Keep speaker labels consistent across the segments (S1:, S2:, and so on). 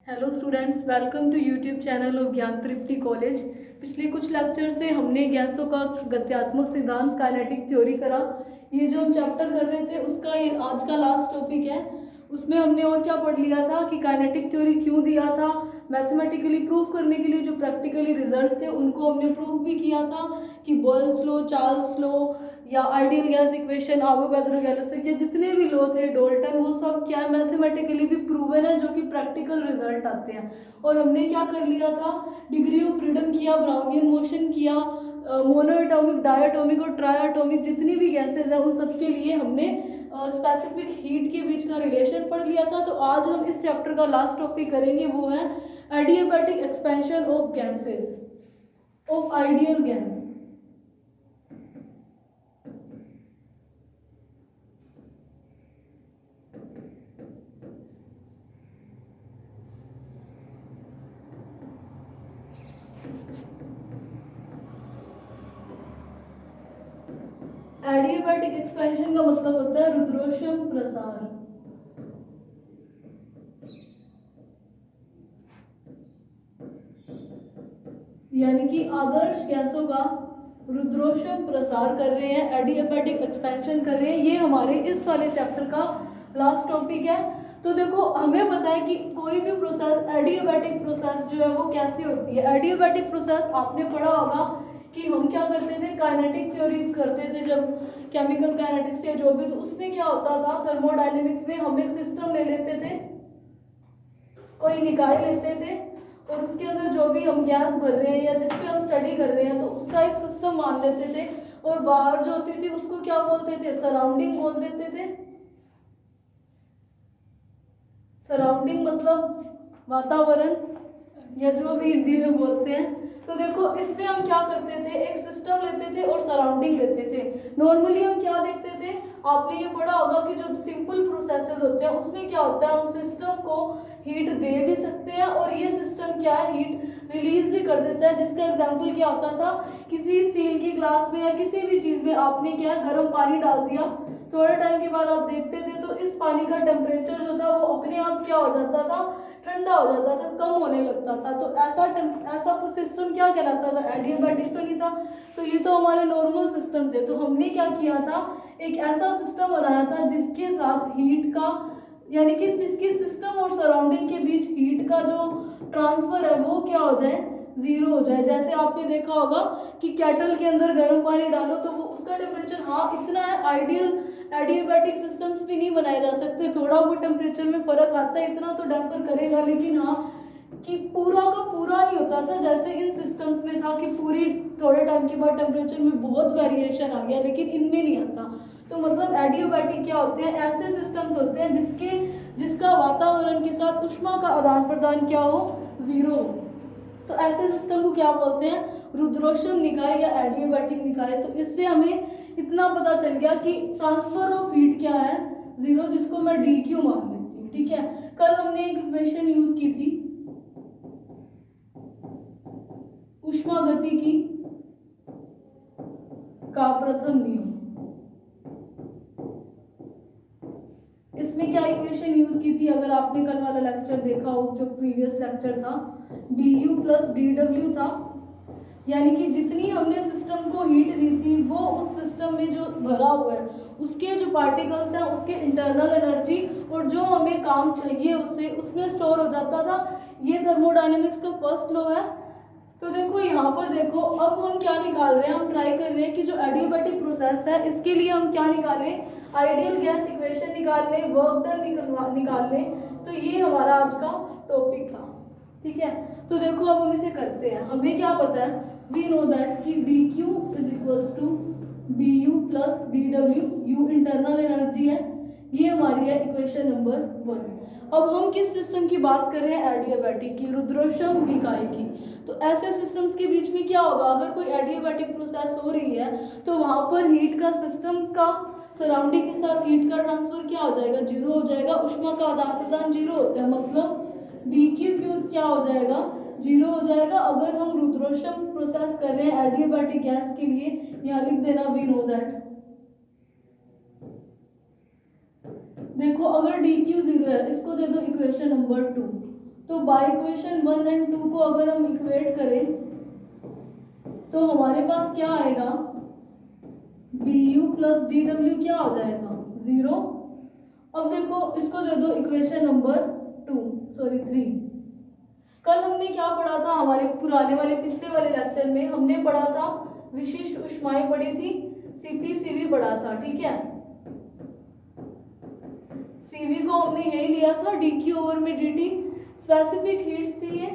S1: Hello students, welcome to YouTube channel of Gyan Tripti college. पिछले कुछ lecture से हमने गैसों का गत्यात्मक सिद्धांत काइनेटिक थ्योरी करा। ये जो हम चैप्टर कर रहे थे उसका ये आज का लास्ट टॉपिक है। उसमें हमने और क्या पढ़ लिया था कि काइनेटिक थ्योरी क्यों दिया था, मैथमेटिकली प्रूफ करने के लिए जो प्रैक्टिकली रिजल्ट थे उनको हमने प्रूफ भी किया था कि बॉयल्स लॉ, चार्ल्स लॉ या ideal gas equation, Avogadro gas के जितने भी लॉ थे, डाल्टन, वो सब क्या है मैथमेटिकली भी प्रूवन है, जो कि प्रैक्टिकल रिजल्ट आते हैं। और हमने क्या कर लिया था, डिग्री ऑफ फ्रीडम किया, ब्राउनियन मोशन किया, मोनोएटॉमिक, डायटॉमिक और ट्रायटॉमिक जितनी भी गैसेज है उन सब के लिए हमने स्पेसिफिक हीट के बीच का रिलेशन पढ़ लिया था। तो आज हम इस चैप्टर का लास्ट टॉपिक करेंगे, वो है adiabatic expansion of gases, of ideal gas. Adiabatic expansion का मतलब होता है रुद्रोष्म प्रसार। यानी कि आदर्श गैसों का रुद्रोष्म प्रसार कर रहे हैं, एडियाबैटिक एक्सपेंशन कर रहे हैं। ये हमारे इस वाले चैप्टर का लास्ट टॉपिक है। तो देखो, हमें पता है कि कोई भी प्रोसेस, एडियाबैटिक प्रोसेस जो है वो कैसी होती है। एडियाबैटिक प्रोसेस आपने पढ़ा होगा कि हम क्या करते थे, काइनेटिक थ्योरी करते थे जब केमिकल काइनेटिक्स या जो भी, तो उसमें क्या होता था, थर्मोडायनेमिक्स में हम एक सिस्टम ले लेते थे, कोई निकाय लेते थे और उसके अंदर जो भी हम गैस भर रहे हैं या जिस पे हम स्टडी कर रहे हैं तो उसका एक सिस्टम मान लेते थे, और बाहर जो होती थी उसको क्या बोलते थे, सराउंडिंग बोल देते थे। सराउंडिंग मतलब वातावरण, या जो भी हिंदी में बोलते हैं। तो देखो, इसमें हम क्या करते थे, एक सिस्टम लेते थे और सराउंडिंग लेते थे। नॉर्मली हम क्या देखते थे, आपने ये पढ़ा होगा कि जो सिंपल प्रोसेसेस होते हैं उसमें क्या होता है, हम सिस्टम को हीट दे भी सकते हैं और ये सिस्टम क्या है, हीट रिलीज भी कर देता है। जिसका एग्जाम्पल क्या होता था, किसी स्टील की ग्लास में या किसी भी चीज़ में आपने क्या है, गर्म पानी डाल दिया, थोड़े टाइम के बाद आप देखते थे तो इस पानी का टेम्परेचर जो था वो अपने आप क्या हो जाता था, ठंडा हो जाता था, कम होने लगता था। तो ऐसा सिस्टम क्या कहलाता था, एडियाबैटिक तो नहीं था। तो ये तो हमारे नॉर्मल सिस्टम थे। तो हमने क्या किया था, एक ऐसा सिस्टम बनाया था जिसके साथ हीट का, यानी कि जिसकी सिस्टम और सराउंडिंग के बीच हीट का जो ट्रांसफर है वो क्या हो जाए, जीरो हो जाए। जैसे आपने देखा होगा कि केटल के अंदर गर्म पानी डालो तो वो उसका टेम्परेचर हाँ इतना है, आइडियल एडियाबैटिक सिस्टम्स भी नहीं बनाए जा सकते, थोड़ा बहुत टेम्परेचर में फर्क आता है, इतना तो डिफर करेगा, लेकिन हाँ कि पूरा का पूरा नहीं होता था जैसे इन सिस्टम्स में था कि पूरी थोड़े टाइम के बाद टेम्परेचर में बहुत वेरिएशन आ गया, लेकिन इनमें नहीं आता। तो मतलब एडियाबैटिक क्या होते हैं, ऐसे सिस्टम्स होते हैं जिसका वातावरण के साथ ऊष्मा का आदान प्रदान क्या हो, जीरो हो। तो ऐसे सिस्टम को क्या बोलते हैं, रुद्रोष्म निकाय या एडियाबैटिक निकाय। तो इससे हमें इतना पता चल गया कि ट्रांसफर ऑफ हीट क्या है, जीरो, जिसको मैं डी क्यू मान लेती हूँ। ठीक है, कल हमने एक इक्वेशन यूज की थी, ऊष्मा गतिकी का प्रथम नियम। इसमें क्या इक्वेशन यूज की थी, अगर आपने कल वाला लेक्चर देखा हो, जो प्रीवियस लेक्चर था, D U plus D W था। यानी कि जितनी हमने सिस्टम को हीट दी थी वो उस सिस्टम में जो भरा हुआ है उसके जो पार्टिकल्स हैं उसके इंटरनल एनर्जी और जो हमें काम चाहिए उससे उसमें स्टोर हो जाता था। ये थर्मोडायनेमिक्स का फर्स्ट लॉ है। तो देखो यहाँ पर देखो, अब हम क्या निकाल रहे हैं, हम ट्राई कर रहे हैं कि जो एडियाबैटिक प्रोसेस है इसके लिए हम क्या निकाल रहे हैं, आइडियल गैस इक्वेशन निकाल लें, वर्क डन निकाल लें। तो ये हमारा आज का टॉपिक था। ठीक है, तो देखो अब हम इसे करते हैं। हमें क्या पता है, वी नो दैट कि D Q is equals to D U plus D W, U internal energy है, ये हमारी है इक्वेशन नंबर 1। अब हम किस सिस्टम की बात कर रहे हैं, एडियाबैटिक की, रुद्रोष्म निकाय की। तो ऐसे सिस्टम्स के बीच में क्या होगा, अगर कोई एडियाबैटिक प्रोसेस हो रही है तो वहां पर हीट का, सिस्टम का सराउंडिंग के साथ हीट का ट्रांसफर क्या हो जाएगा, जीरो हो जाएगा। ऊष्मा का आदान प्रदान जीरो होता है, मतलब डी क्यू क्या हो जाएगा, जीरो हो जाएगा। अगर हम रुद्रोष्म प्रोसेस कर रहे हैं एडियाबैटिक गैस के लिए, यहाँ लिख देना वी नो दैट। देखो अगर डी क्यू जीरो है, इसको दे दो इक्वेशन नंबर 2, तो बाय इक्वेशन 1 एंड 2 को अगर हम इक्वेट करें तो हमारे पास क्या आएगा, du प्लस dw क्या हो जाएगा, 0। अब देखो इसको दे दो इक्वेशन नंबर 3। कल हमने क्या पढ़ा था, हमारे पुराने वाले पिछले वाले लेक्चर में हमने पढ़ा था विशिष्ट ऊष्माएं पढ़ी थी, Cp Cv पढ़ा था, ठीक है। Cv को हमने यही लिया था dq ओवर में dt, स्पेसिफिक हीट्स थी ये।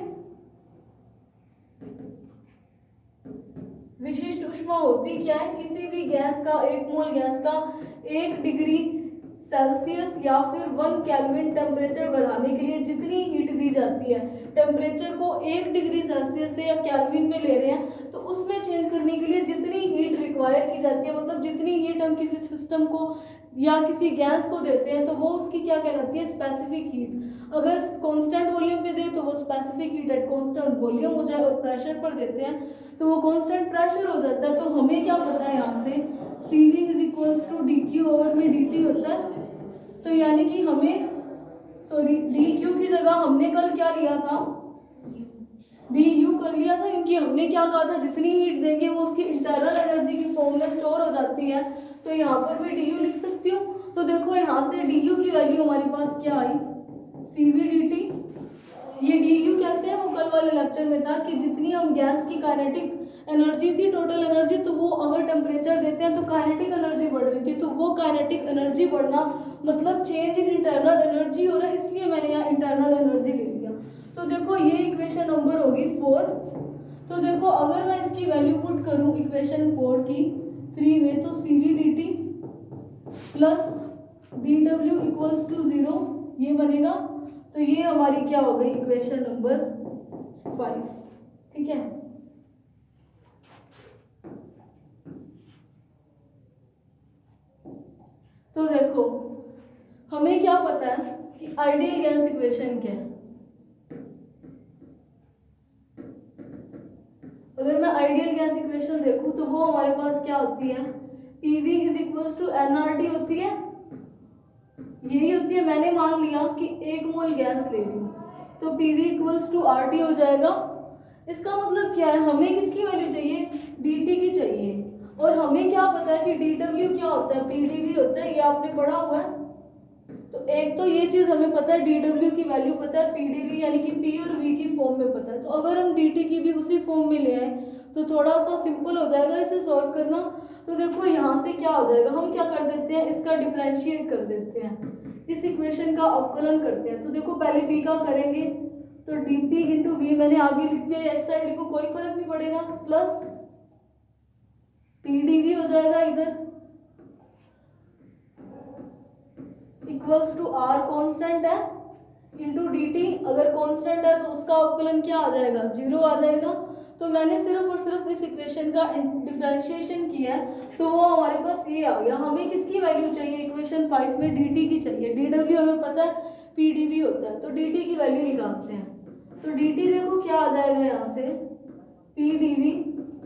S1: विशिष्ट ऊष्मा होती क्या है, किसी भी गैस का, 1 मोल गैस का 1 डिग्री सेल्सियस या फिर 1 केल्विन टेम्परेचर बढ़ाने के लिए जितनी हीट दी जाती है, टेम्परेचर को 1 डिग्री सेल्सियस से या केल्विन में ले रहे हैं तो उसमें चेंज करने के लिए जितनी हीट रिक्वायर की जाती है, मतलब जितनी हीट हम किसी सिस्टम को या किसी गैस को देते हैं तो वो उसकी क्या कहलाती है, स्पेसिफिक हीट। अगर कांस्टेंट वॉल्यूम पे दे तो वो specific heat at constant volume हो जाए, और प्रेशर पर देते हैं तो वो कांस्टेंट प्रेशर हो जाता है। तो हमें क्या पता है यहाँ से Cv is equals to dq over में dt होता है। तो यानी कि हमें dq की जगह हमने कल क्या लिया था, du कर लिया था, क्योंकि हमने क्या कहा था जितनी हीट देंगे वो उसकी इंटरनल एनर्जी की फॉर्म में स्टोर हो जाती है। तो यहाँ पर भी du लिख सकती हूँ। तो देखो यहाँ से du की वैल्यू हमारे पास क्या आई, Cv dt। ये du कैसे है, वो कल वाले लेक्चर में था कि जितनी हम गैस की काइनेटिक एनर्जी थी, टोटल एनर्जी, तो वो अगर टेम्परेचर देते हैं तो काइनेटिक एनर्जी बढ़ रही थी, तो वो काइनेटिक एनर्जी बढ़ना मतलब चेंज इन इंटरनल एनर्जी हो रहा है, इसलिए मैंने यहाँ इंटरनल एनर्जी ले लिया। तो देखो ये इक्वेशन नंबर होगी 4। तो देखो अगर मैं इसकी वैल्यू पुट करूँ इक्वेशन 4 की 3 में, तो Cv dt plus dw equals to 0 ये बनेगा। तो ये हमारी क्या हो गई, इक्वेशन नंबर 5, ठीक है। तो देखो हमें क्या पता है कि आइडियल गैस इक्वेशन क्या है। अगर मैं आइडियल गैस इक्वेशन देखूं तो वो हमारे पास क्या होती है, PV is equals to nRT होती है, यही होती है। मैंने मान लिया कि 1 मोल गैस ले रही हूँ तो PV इक्वल्स टू RT हो जाएगा। इसका मतलब क्या है, हमें किसकी वैल्यू चाहिए, dt की चाहिए। और हमें क्या पता है कि dw क्या होता है, pdv होता है, ये आपने पढ़ा हुआ है। तो एक तो ये चीज़ हमें पता है, dw की वैल्यू पता है, pdv यानी कि p और v की फॉर्म में पता है। तो अगर हम dt की भी उसी फॉर्म में ले आए तो थोड़ा सा सिंपल हो जाएगा इसे सॉल्व करना। तो देखो यहाँ से क्या हो जाएगा, हम क्या कर देते हैं, इसका डिफरेंशिएट कर देते हैं, इस इक्वेशन का अवकलन करते हैं। तो देखो पहले b का करेंगे तो dp इंटू वी मैंने आगे लिख दिया, एक्स साइड लिखो कोई फर्क नहीं पड़ेगा, प्लस pdv हो जाएगा इधर इक्वल्स टू r कांस्टेंट है इंटू dt। अगर कांस्टेंट है तो उसका अवकलन क्या आ जाएगा, 0 आ जाएगा। तो मैंने सिर्फ और सिर्फ इस इक्वेशन का डिफरेंशिएशन किया है तो वो हमारे पास ये आ गया। हमें किसकी वैल्यू चाहिए, इक्वेशन 5 में dt की चाहिए। dw हमें पता है pdv होता है, तो dt की वैल्यू निकालते हैं। तो dt देखो क्या आ जाएगा यहाँ से, pdv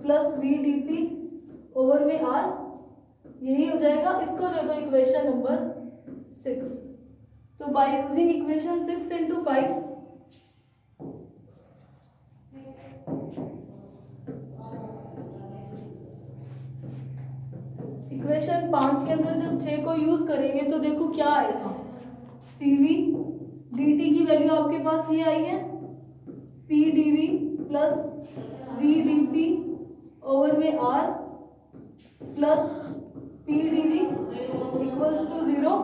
S1: प्लस vdp ओवर में r, यही हो जाएगा। इसको दे दो इक्वेशन नंबर 6। तो by using equation 6 into 5 equation 5 के अंदर जब 6 को यूज करेंगे तो देखो क्या आएगा, Cv dt की वैल्यू आपके पास ये आई है, pdv प्लस vdp ओवर में r plus pdv equals to 0।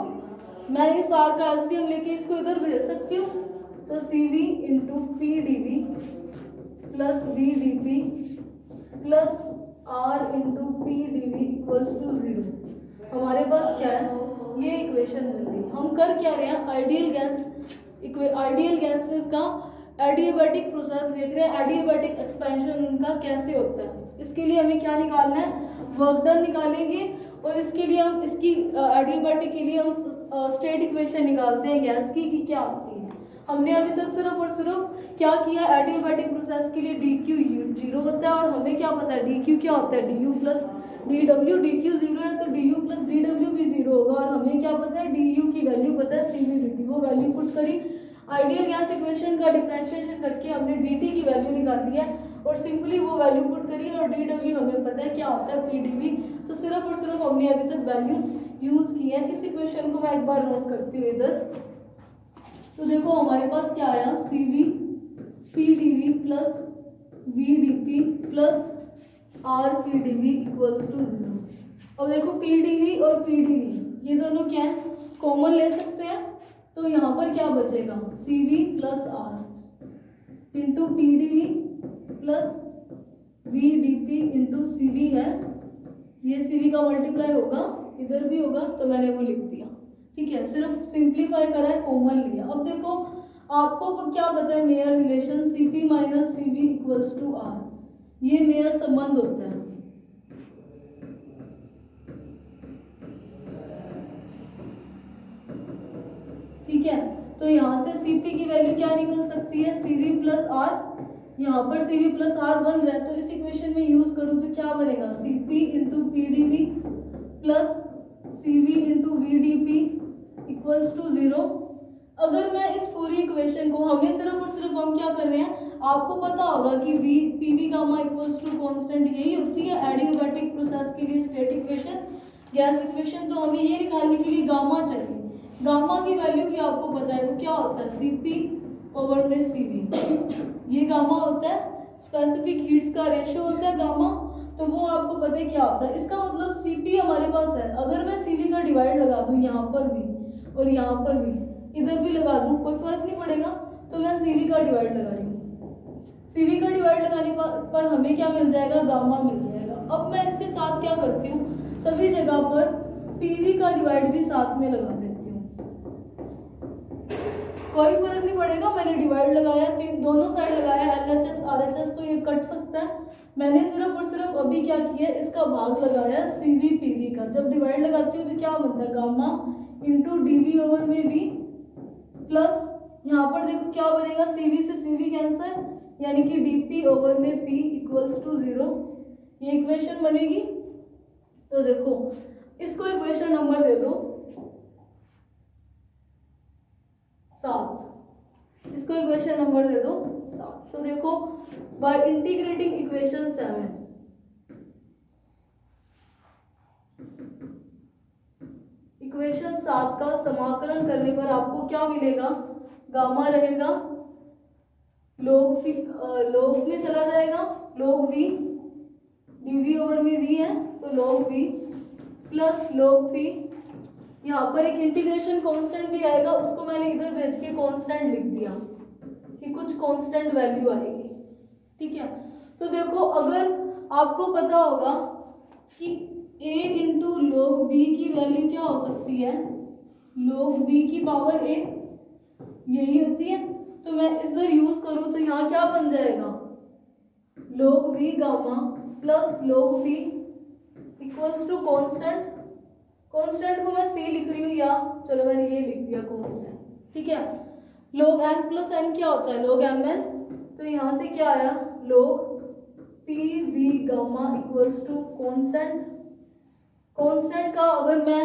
S1: मैं इस r का एलसीएम लेके इसको इधर भेज सकती हूँ। तो Cv into pdv plus vdp plus r into pdv equals to 0। हमारे पास क्या है, ये इक्वेशन बन गई। हम कर क्या रहे हैं, आइडियल गैसेस का एडियाबैटिक प्रोसेस देख रहे हैं, एडियाबैटिक एक्सपेंशन उनका कैसे होता है। इसके लिए हमें क्या निकालना है, वर्क डन निकालेंगे। और इसके लिए हम इसकी एडियाबैटिक के लिए हम स्टेट इक्वेशन निकालते हैं गैस की कि क्या होती है। हमने अभी तक सिर्फ और सिर्फ क्या किया, एडियाबैटिक प्रोसेस के लिए dq 0 होता है, और हमें क्या पता है dq क्या होता है, du प्लस dw। dq 0 है तो du प्लस dw भी 0 होगा। और हमें क्या पता है, du की वैल्यू पता है, Cv dt, वो वैल्यू पुट करी। आइडियल गैस इक्वेशन का डिफरेंशिएशन करके हमने dt की वैल्यू निकाली है और सिंपली वो वैल्यू पुट करी है, और dw हमें पता है क्या होता है pdv। तो सिर्फ और सिर्फ हमने अभी तक वैल्यूज यूज की है। इस इक्वेशन को मैं एक बार नोट करती हूँ इधर। तो देखो हमारे पास क्या आया, cv pdv plus vdp plus rpdv equals to 0। अब देखो pdv और pdv ये दोनों क्या है, कॉमन ले सकते हैं। तो यहाँ पर क्या बचेगा, cv plus r into pdv plus vdp into cv है। ये cv का मल्टीप्लाई होगा, इधर भी होगा, तो मैंने वो लिख दिया। ठीक है, सिर्फ सिंप्लीफाई करा है, कॉमन लिया। अब देखो आपको क्या पता है, Mayer relation cp minus cv equals to r, ये मेयर संबंध होता है। ठीक है, तो यहाँ से cp की वैल्यू क्या निकल सकती है, cv प्लस r। यहाँ पर cv प्लस r बन रहा है, तो इस इक्वेशन में यूज करूँ तो क्या बनेगा, cp into pdv plus cv into vdp equals to 0। अगर मैं इस पूरी इक्वेशन को, हमें सिर्फ और सिर्फ हम क्या कर रहे हैं, आपको पता होगा कि v pv gamma equals to constant यही होती है एडियोबैटिक प्रोसेस के लिए स्टेट इक्वेशन, गैस इक्वेशन। तो हमें ये निकालने के लिए गामा चाहिए। गामा की वैल्यू भी आपको पता है, वो क्या होता है, cp ओवर में cv। ये गामा होता है, स्पेसिफिक हीट्स का रेशियो होता है गामा। तो वो आपको पता है क्या होता है। इसका मतलब cp हमारे पास है, अगर मैं cv का डिवाइड लगा दूं यहाँ पर भी और यहाँ पर भी, इधर भी लगा दूं, कोई फर्क नहीं पड़ेगा। तो मैं cv का डिवाइड लगा रही हूँ, cv का डिवाइड लगाने पर हमें क्या मिल जाएगा, गामा मिल जाएगा। अब मैं इसके साथ क्या करती हूँ, सभी जगह पर pv का डिवाइड भी साथ में लगा देती हूँ, कोई फर्क नहीं पड़ेगा। मैंने डिवाइड लगाया, दोनों साइड लगाया, LHS RHS, तो ये कट सकता है। मैंने सिर्फ और सिर्फ अभी क्या किया, इसका भाग लगाया cv pv का। जब डिवाइड लगाती हूँ तो क्या बनता है, गामा इंटू dv ओवर में v प्लस यहाँ पर देखो क्या बनेगा, cv से cv कैंसर, यानी कि dp ओवर में p इक्वल्स टू 0। ये इक्वेशन बनेगी। तो देखो इसको इक्वेशन नंबर दे दो 7, इसको इक्वेशन नंबर दे दो 7। तो देखो बाय इंटीग्रेटिंग इक्वेशन 7, इक्वेशन 7 का समाकलन करने पर आपको क्या मिलेगा, गामा रहेगा log में चला जाएगा, log v, dv ओवर में v है तो log v plus log p। यहाँ पर एक इंटीग्रेशन कांस्टेंट भी आएगा, उसको मैंने इधर भेज के कांस्टेंट लिख दिया कि कुछ कांस्टेंट वैल्यू आएगी। ठीक है, तो देखो अगर आपको पता होगा कि a इंटू log b की वैल्यू क्या हो सकती है, log b की पावर a यही होती है। तो मैं इधर यूज करूँ तो यहाँ क्या बन जाएगा, log v gamma plus log p equals to constant. Constant को मैं c लिख रही हूँ, या चलो मैंने ये लिख दिया कांस्टेंट। ठीक है, log n प्लस n क्या होता है, log mn। तो यहाँ से क्या आया, log p v gamma equals to constant. Constant का अगर मैं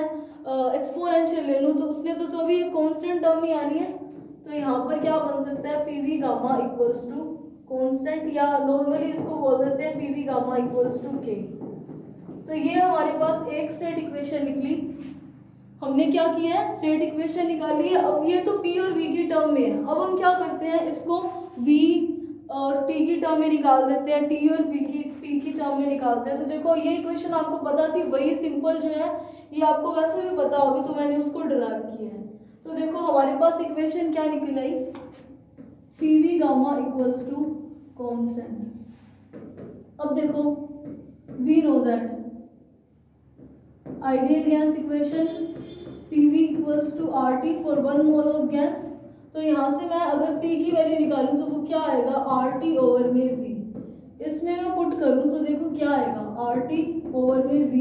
S1: एक्सपोनेंशियल ले लूँ तो उसमें तो अभी कांस्टेंट टर्म ही आनी है। तो यहाँ पर क्या बन सकता है, p we gamma equals to constant, या नॉर्मली इसको बोल देते हैं p we gamma equals to k. तो ये हमारे पास एक स्टेट इक्वेशन निकली। हमने क्या किया है, स्टेट इक्वेशन निकाली है। अब ये तो p और v की टर्म में है। अब हम क्या करते हैं, इसको v और t की टर्म में निकाल देते हैं, t और p की टर्म में निकालते हैं। तो देखो ये इक्वेशन आपको पता थी, वही सिंपल जो है ये आपको वैसे भी पता होगी, तो मैंने उसको डिराइव किया है। तो देखो हमारे पास इक्वेशन क्या निकल आई, P we gamma equals to constant. अब देखो we know that ideal gas equation P we equals to are T for 1 mole of gas. तो यहाँ से मैं अगर P की वैल्यू निकालूं तो वो क्या आएगा, आर टी ओवर में V। इसमें मैं पुट करूं तो देखो क्या आएगा, आर टी ओवर में V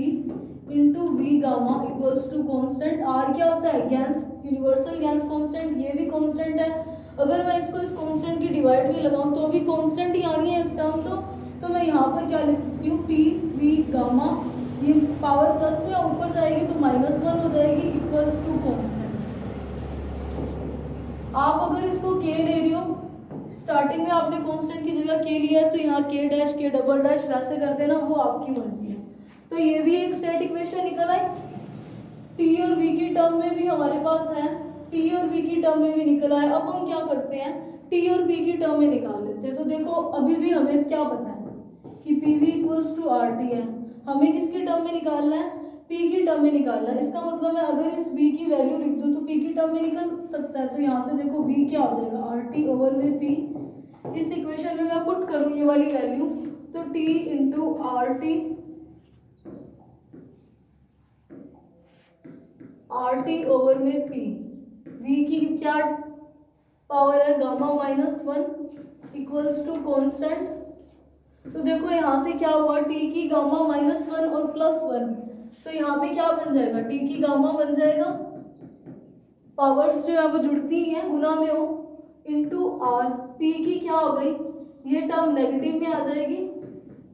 S1: into v gamma equals to constant. R क्या होता है, गैस, यूनिवर्सल गैस कॉन्स्टेंट, ये भी कॉन्स्टेंट है। अगर मैं इसको इस कॉन्स्टेंट की डिवाइड में लगाऊं तो भी कॉन्स्टेंट ही आनी है टर्म। तो मैं यहाँ पर क्या लिख सकती हूँ, टी वी गामा, ये पावर प्लस में ऊपर जाएगी तो -1 हो जाएगी, इक्वल्स टू कॉन्स्टेंट। आप अगर इसको के ले रही हो, स्टार्टिंग में आपने कांस्टेंट की जगह के लिया है तो यहाँ के डैश के डबल डैश वैसे कर देना, वो आपकी मर्जी है। तो ये भी एक स्टेट इक्वेशन निकल आई। टी और वी की टर्म में भी हमारे पास है, टी और वी की टर्म में भी निकल आए। अब हम क्या करते हैं, टी और पी की टर्म में निकाल लेते हैं। तो देखो अभी भी हमें क्या पता है कि p we equals to are t है, हमें किसकी टर्म में निकालना है, पी की टर्म में निकालना है। इसका मतलब है अगर इस v की वैल्यू लिख दूं तो p की टर्म में निकल सकता है। तो यहाँ से देखो v क्या हो जाएगा, आर टी ओवर में p। इस इक्वेशन में मैं पुट करूँ ये वाली वैल्यू तो t into r t, r t over में p, v की क्या पावर है gamma minus one equals to constant. तो देखो यहाँ से क्या हुआ, t की गामा माइनस वन और प्लस वन, तो यहाँ पे क्या बन जाएगा, t की गामा बन जाएगा, पावर्स जो है वो जुड़ती हैं गुना में हो, इंटू आर, p की क्या हो गई, ये टर्म नेगेटिव में आ जाएगी,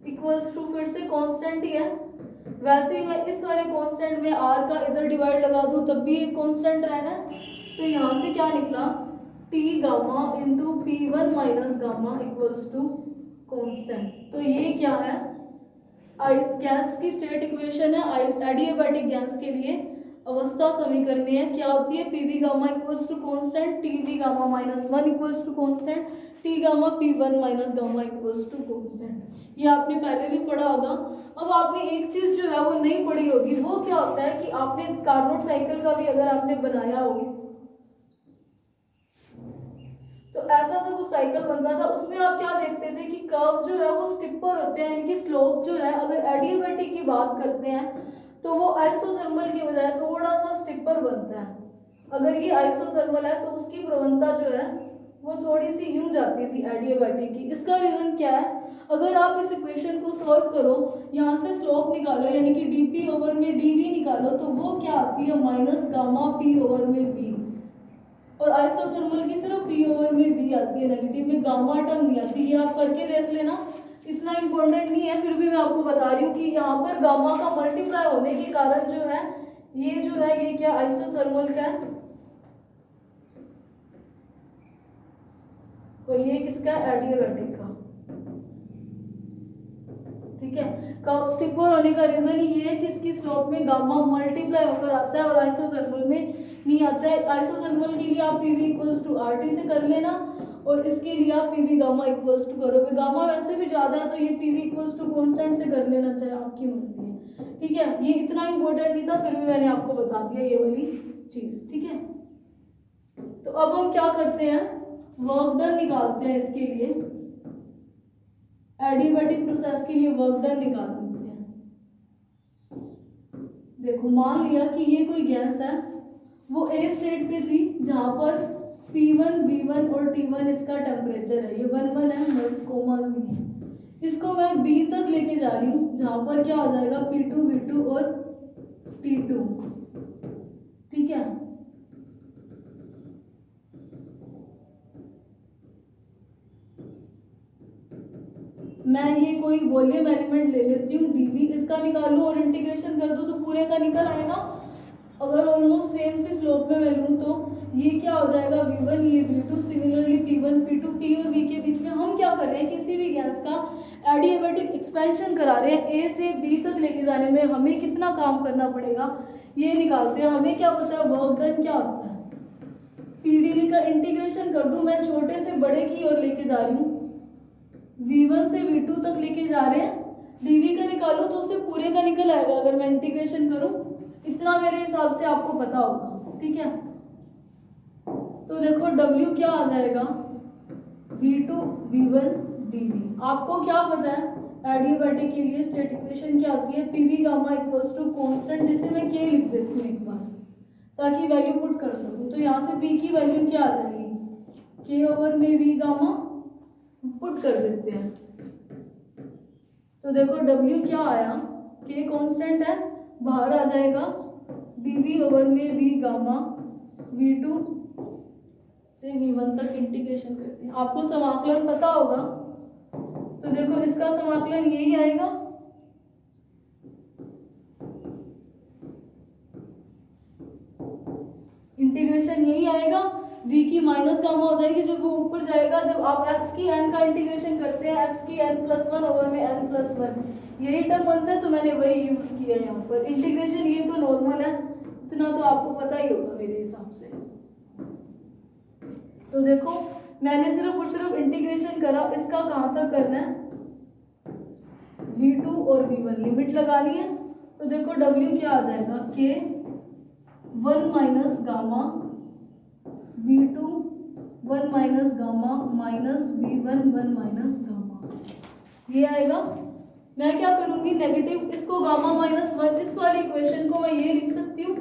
S1: इक्वल्स टू फिर से कांस्टेंट ही है। वैसे ही मैं इस वाले कांस्टेंट में r का इधर डिवाइड लगा दूं तब भी एक कांस्टेंट रहना है। तो यहाँ से क्या निकला, t gamma into p one minus gamma equals to constant. तो ये क्या है, गैस की स्टेट इक्वेशन है एडियाबैटिक गैस के लिए। अवस्था समीकरणी है, क्या होती है, p we gamma equals to constant, t v gamma minus one equals to constant, t gamma p one minus gamma equals to constant. ये आपने पहले भी पढ़ा होगा। अब आपने एक चीज जो है वो नहीं पढ़ी होगी, वो क्या होता है कि आपने कार्नोट साइकिल का भी अगर आपने बनाया हो तो ऐसा सा कुछ साइकिल बनता था, उसमें आप क्या देखते थे कि कर्व जो है वो स्टिपर होते हैं, इनकी स्लोप जो है, अगर एडियाबैटिक की बात करते हैं तो वो आइसोथर्मल की बजाय थोड़ा सा स्टिपर बनता है। अगर ये आइसोथर्मल है तो उसकी प्रवणता जो है वो थोड़ी सी यूं जाती थी एडियाबैटिक की। इसका रीजन क्या है, अगर आप इस इक्वेशन को सॉल्व करो, यहाँ से स्लोप निकालो यानी कि dp ओवर में dv निकालो, तो वो क्या आती है, माइनस गामा p ओवर में v, और आइसोथर्मल की सिर्फ p ओवर में v आती है, नेगेटिव में गामा टर्म नहीं आती। ये आप करके देख लेना, इतना इम्पोर्टेंट नहीं है, फिर भी मैं आपको बता रही हूँ कि यहाँ पर गामा का मल्टीप्लाई होने के कारण जो है ये क्या आइसोथर्मल का है और ये किसका, एडियाबैटिक का। ठीक है, स्टिपर होने का रीजन ये है कि इसकी स्लोप में गामा मल्टीप्लाई होकर आता है और आइसोथर्मल में नहीं आता है। आइसोथर्मल के लिए आप pv equals to are t से कर लेना और इसके लिए आप पीवी गामा इक्वल्स टू करोगे। गामा वैसे भी ज्यादा है तो ये पीवी इक्वल्स टू कांस्टेंट से कर लेना, चाहे आपकी मर्जी है। ठीक है, ये इतना इंपॉर्टेंट नहीं था, फिर भी मैंने आपको बता दिया ये वाली चीज। ठीक है, तो अब हम क्या करते हैं, वर्क डन निकालते हैं इसके लिए, एडियाबैटिक प्रोसेस के लिए वर्क डन निकाल देते हैं। देखो मान लिया कि ये कोई गैस है, वो ए स्टेट पे थी जहां पर P1, B1 और T1 इसका टेम्परेचर है, ये 1 1 है, कोमास नहीं है। इसको मैं B तक लेके जा रही हूँ जहां पर क्या हो जाएगा, P2, V2 और T2। ठीक है, मैं ये कोई वॉल्यूम एलिमेंट ले लेती हूँ dv, इसका निकाल लूँ और इंटीग्रेशन कर दूँ तो पूरे का निकल आएगा। अगर ऑलमोस्ट सेम सी स्लोप में मैं लूँ तो ये क्या हो जाएगा, v1 ये v2, similarly p1 p2, p और v के बीच में हम क्या कर रहे हैं, किसी भी गैस का एडियाबैटिक एक्सपेंशन करा रहे हैं। a से b तक लेके जाने में हमें कितना काम करना पड़ेगा ये निकालते हैं। हमें क्या पता है वर्क डन क्या होता है, pdv का इंटीग्रेशन कर दूँ, मैं छोटे से बड़े की ओर लेके जा रही हूँ, v1 से v2 तक लेके जा रहे हैं, dv का निकालो तो उससे पूरे का निकल आएगा अगर मैं इंटीग्रेशन करूं। इतना मेरे हिसाब से आपको पता होगा। ठीक है, तो देखो w क्या आ जाएगा, v2 v1 dv। आपको क्या पता है एडियाबैटिक के लिए स्टेट इक्वेशन क्या आती है, pv gamma equals to constant, जिसे मैं k लिख देती हूँ एक बार ताकि वैल्यू पुट कर सकूं। तो यहाँ से p की वैल्यू क्या आ जाएगी, k ओवर में v गामा पुट कर देते हैं। तो देखो W क्या आया, K कांस्टेंट है, बाहर आ जाएगा dV ओवर में V गामा, V2 से V1 तक इंटीग्रेशन करते हैं। आपको समाकलन पता होगा, तो देखो इसका समाकलन यही आएगा, इंटीग्रेशन यही आएगा। v की माइनस गामा हो जाएगी जब वो ऊपर जाएगा। जब आप x की n का इंटीग्रेशन करते हैं x की n+1 ओवर में n+1 यही टर्म बनता है, तो मैंने वही यूज किया है यहाँ पर इंटीग्रेशन। ये तो नॉर्मल है, इतना तो आपको पता ही होगा मेरे हिसाब से। तो देखो मैंने सिर्फ और सिर्फ इंटीग्रेशन करा, इसका कहाँ तक करना है, v2 और v1 लिमिट लगानी है। तो देखो w क्या आ जाएगा, k 1 minus gamma v2 1 minus gamma minus v1 1 minus gamma, ये आएगा। मैं क्या करूंगी, नेगेटिव इसको गामा -1, इस वाली इक्वेशन को मैं ये लिख सकती हूँ,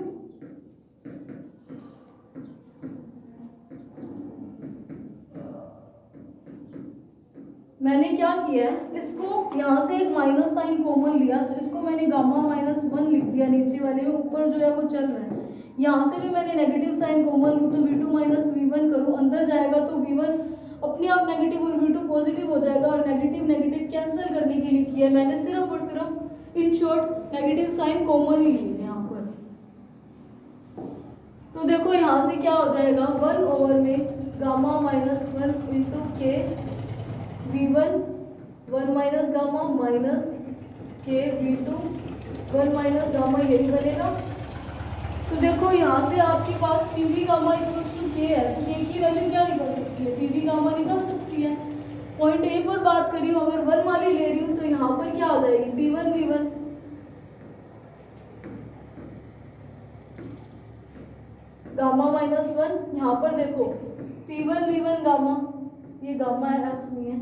S1: मैंने क्या किया है, इसको यहाँ से एक माइनस साइन कॉमन लिया, तो इसको मैंने गामा -1 लिख दिया नीचे वाले में, ऊपर जो है वो चल रहा है। यहाँ से भी मैंने नेगेटिव साइन कॉमन लूँ तो v2 माइनस v1 करूँ, अंदर जाएगा तो v1 अपने आप नेगेटिव और v2 पॉजिटिव हो जाएगा, और नेगेटिव नेगेटिव कैंसिल करने के लिए किया है मैंने सिर्फ और सिर्फ इन शॉर्ट नेगेटिव साइन कॉमन ही लिए यहाँ पर। तो देखो यहाँ से क्या हो जाएगा, 1 ओवर में गामा -1 इंटू के v1 1 माइनस गामा माइनस के v2 1 माइनस गामा, यही बनेगा। तो देखो यहाँ से आपके पास पीवी गामा इक्वल्स टू के है, तो के की वैल्यू क्या निकल सकती है, पीवी गामा निकल सकती है। पॉइंट ए पर बात करी हूँ, अगर 1 वाली ले रही हूँ तो यहाँ पर क्या हो जाएगी, p1 v1 गामा -1, यहाँ पर देखो p1 v1 गामा, ये गामा है एक्स नहीं है,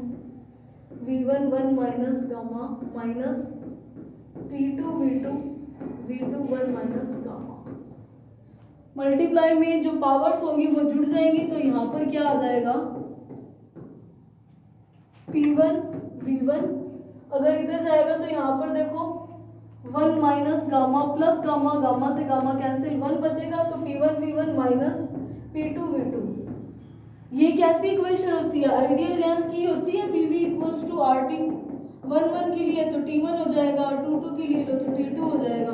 S1: v1 1 minus gamma minus p2 v2 v2 1 minus gamma. Multiply में जो पावर्स होंगी वो जुड़ जाएंगी, तो यहाँ पर क्या आ जाएगा, p1 v1, अगर इधर जाएगा तो यहाँ पर देखो 1 minus gamma plus gamma, gamma से गामा कैंसिल, 1 बचेगा, तो p1 v1 minus p2 v2। ये कैसी इक्वेशन होती है, आइडियल गैस की होती है, pv इक्वल्स टू RT, 1 1 के लिए तो T1 हो जाएगा, और 2 2 के लिए तो T2 हो जाएगा।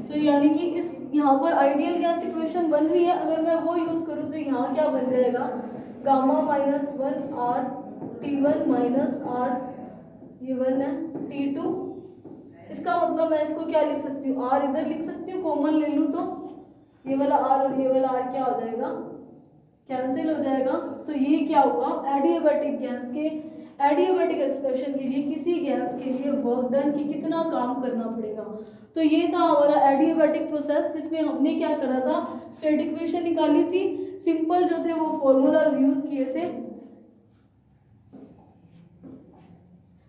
S1: तो यानी कि इस यहाँ पर आइडियल गैस इक्वेशन बन रही है, अगर मैं वो यूज करूँ तो यहाँ क्या बन जाएगा, gamma -1 R T1 minus R, ये 1 है, T2। इसका मतलब मैं इसको क्या लिख सकती हूँ, R इधर लिख सकती हूँ, कॉमन ले लूँ तो ये वाला R और ये वाला R क्या हो जाएगा, कैंसिल हो जाएगा। तो ये क्या हुआ, एडियाबैटिक गैस के एडियाबैटिक एक्सप्रेशन के लिए किसी गैस के लिए वर्क डन की कितना काम करना पड़ेगा। तो ये था हमारा एडियाबैटिक प्रोसेस, जिसमें हमने क्या करा था, स्टेट इक्वेशन निकाली थी, सिंपल जो थे वो फॉर्मूलाज यूज किए थे,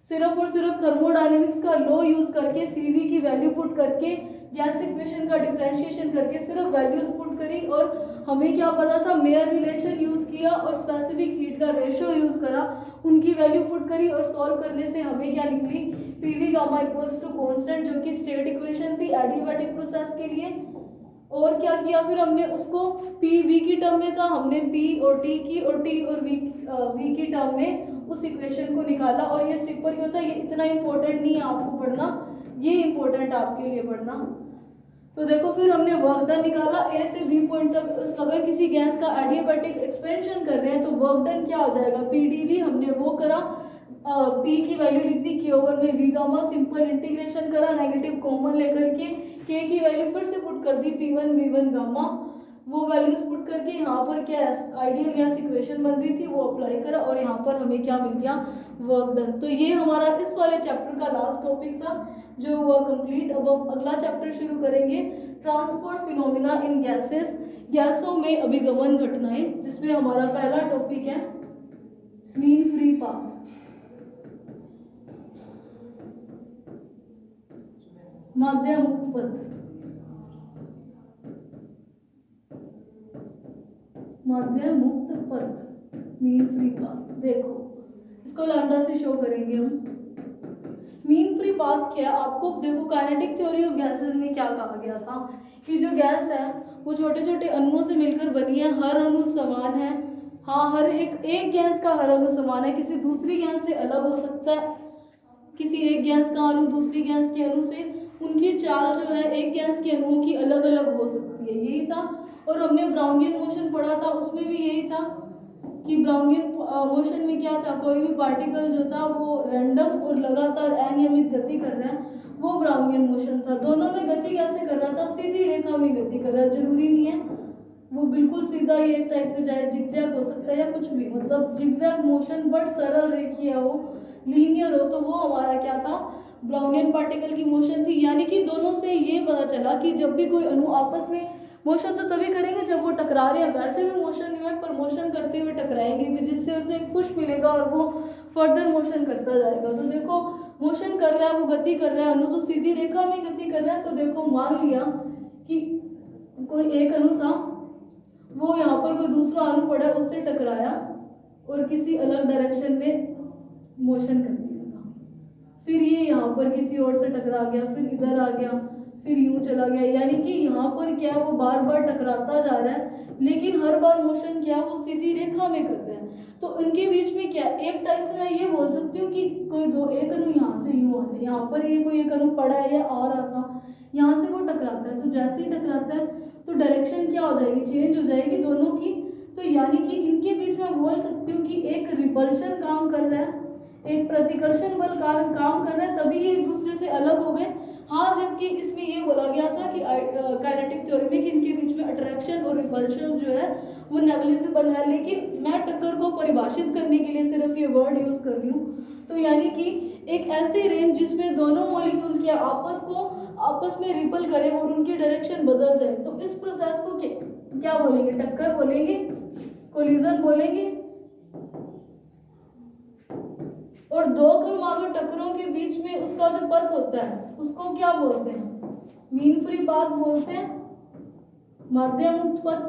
S1: सिर्फ और सिर्फ थर्मोडायनेमिक्स का लॉ यूज करके सीवी की वैल्यू पुट करके गैस इक्वेशन का डिफरेंशिएशन करके सिर्फ वैल्यूज पुट करी, और हमें क्या पता था, मेयर रिलेशन यूज किया और स्पेसिफिक हीट का रेशियो यूज करा, उनकी वैल्यू पुट करी, और सॉल्व करने से हमें क्या निकली, pv gamma equals to constant, जो कि स्टेट इक्वेशन थी एडियाबैटिक प्रोसेस के लिए। और क्या किया फिर हमने उसको पी वी की टर्म में था, हमने पी और टी की और टी और वी की टर्म में उस इक्वेशन को निकाला। और ये स्टेप पर क्या होता है, ये इतना इंपॉर्टेंट नहीं है आपको पढ़ना, ये इंपॉर्टेंट आपके लिए पढ़ना। तो देखो फिर हमने वर्क डन निकाला ए से बी पॉइंट तक, अगर किसी गैस का एडियाबैटिक एक्सपेंशन कर रहे हैं तो वर्क डन क्या हो जाएगा, पीडीवी, हमने वो करा, पी की वैल्यू लिख दी के ओवर में वी गामा, सिंपल इंटीग्रेशन करा, नेगेटिव कॉमन लेकर के की वैल्यू फिर से पुट कर दी p1 v1 गामा, वो वैल्यूज पुट करके यहाँ पर क्या आइडियल गैस इक्वेशन बन रही थी वो अप्लाई करा, और यहाँ पर हमें क्या मिल गया, वर्क डन। तो ये हमारा इस वाले चैप्टर का लास्ट टॉपिक था जो हुआ कंप्लीट। अब हम अगला चैप्टर शुरू करेंगे, ट्रांसपोर्ट फिनोमिना इन गैसेस, गैसों में अभिगमन घटनाएं, जिसमें हमारा पहला टॉपिक है मीन फ्री पाथ। माध्य मुक्त पथ, माध्य मुक्त पथ, मीन फ्री पाथ। देखो इसको लैम्डा से शो करेंगे हम। मीन फ्री पाथ क्या है, आपको देखो काइनेटिक थ्योरी ऑफ गैसेस में क्या कहा गया था कि जो गैस है वो छोटे छोटे अणुओं से मिलकर बनी है, हर अणु समान है। हाँ, हर एक गैस का हर अणु समान है, किसी दूसरी गैस से अलग हो सकता है, किसी एक गैस का अणु दूसरी गैस के अणु से, उनकी चाल जो है एक गैस के अणुओं की अलग अलग हो सकती है, यही था। और हमने ब्राउनियन मोशन पढ़ा था, उसमें भी यही था कि ब्राउनियन मोशन में क्या था, कोई भी पार्टिकल जो था वो रैंडम और लगातार अनियमित गति कर रहा है, वो ब्राउनियन मोशन था। दोनों में गति कैसे कर रहा था, सीधी रेखा में गति कर रहा है, जरूरी नहीं है वो बिल्कुल सीधा ही एक टाइप में जाए, जिगजैग हो सकता है या कुछ भी, मतलब जिगजैग मोशन बट सरल रेखीय हो, लीनियर हो, तो वो हमारा क्या था, ब्राउनियन पार्टिकल की मोशन थी। यानी कि दोनों से ये पता चला कि जब भी कोई अणु आपस में मोशन तो तभी करेंगे जब वो टकरा रहे हैं, वैसे भी मोशन में पर मोशन करते हुए टकराएंगे भी, जिससे उसे एक पुश मिलेगा और वो फर्दर मोशन करता जाएगा। तो देखो मोशन कर रहा है, वो गति कर रहा है, अणु तो सीधी रेखा में गति कर रहा है। तो देखो मान लिया कि कोई एक अणु था, वो यहाँ पर कोई दूसरा अणु पड़ा, उससे टकराया और किसी अलग डायरेक्शन में मोशन कर दिया था, फिर ये यहाँ पर किसी और से टकरा गया, फिर इधर आ गया, फिर यूं चला गया। यानी कि यहाँ पर क्या वो बार बार टकराता जा रहा है, लेकिन हर बार मोशन क्या वो सीधी रेखा में करते हैं। तो इनके बीच में क्या, एक टाइप से मैं ये बोल सकती हूँ कि कोई दो एक अणु यहाँ से यूं आ रहा है, यहाँ पर ये कोई एक अणु पड़ा है या आ रहा था, यहाँ से वो टकराता है, तो जैसे ही टकराता है तो डायरेक्शन क्या हो जाएगी, चेंज हो जाएगी दोनों की। तो यानी कि इनके बीच में बोल सकती हूँ कि एक रिपल्शन काम कर रहा है, एक प्रतिकर्षण बल काम कर रहा है, तभी ये एक दूसरे से अलग हो गए। हाँ, जबकि इसमें ये बोला गया था कि काइनेटिक थ्योरी में कि इनके बीच में अट्रैक्शन और रिपल्शन जो है वो नेग्लिजिबल है, लेकिन मैं टक्कर को परिभाषित करने के लिए सिर्फ ये वर्ड यूज कर रही हूँ। तो यानी कि एक ऐसी रेंज जिसमें दोनों मॉलिक्यूल के आपस में रिपल करें और उनकी डायरेक्शन बदल जाए, तो इस प्रोसेस को क्या बोलेंगे, टक्कर बोलेंगे, कोलिजन बोलेंगे। और दो क्रमागत टक्करों के बीच में उसका जो पथ होता है उसको क्या बोलते हैं, मीन फ्री पाथ बोलते हैं, माध्य मुक्त पथ।